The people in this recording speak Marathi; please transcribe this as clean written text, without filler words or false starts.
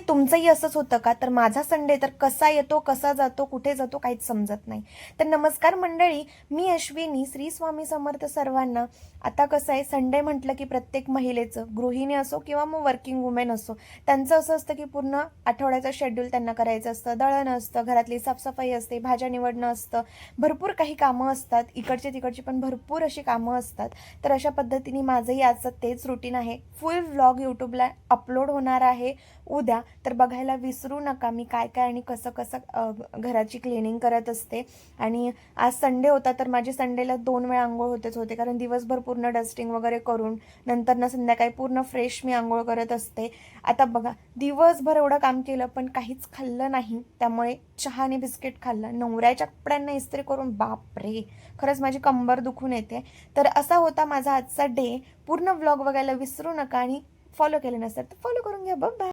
तुमचंही असंच होतं का? तर माझा संडे तर कसा येतो, कसा जातो, कुठे जातो काहीच समजत नाही. तर नमस्कार मंडळी, मी अश्विनी. श्री स्वामी समर्थ सर्वांना. आता कसं आहे, संडे म्हटलं की प्रत्येक महिलेचं, गृहिणी असो किंवा मग वर्किंग वुमेन असो, त्यांचं असं असतं की पूर्ण आठवड्याचं शेड्यूल त्यांना करायचं असतं. दळण असतं, घरातली साफसफाई असते, भाज्या निवडणं असतं, भरपूर काही कामं असतात. इकडची तिकडची पण भरपूर अशी कामं असतात. तर अशा पद्धतीने माझंही आजचं तेच रुटीन आहे. फुल व्लॉग यूट्यूबला अपलोड होणार आहे उद्या. तर बघायला विसरू नका मी काय काय आणि कसं कसं घराची क्लिनिंग करत असते. आणि आज संडे होता तर माझी संडेला 2 वेळा आंघोळ होते, कारण दिवसभर पूर्ण डस्टिंग वगैरे करून नंतर ना संध्याकाळी पूर्ण फ्रेश मी आंघोळ करत असते. आता बघा, दिवसभर एवढं काम केलं पण काहीच खाल्लं नाही, त्यामुळे चहा आणि बिस्किट खाल्लं. नवऱ्याच्या कपड्यांना इस्त्री करून बापरे, खरंच माझी कंबर दुखून येते. तर असा होता माझा आजचा डे. पूर्ण व्लॉग बघायला विसरू नका आणि फॉलो केलं नसेल तर फॉलो करून घ्या. बाय.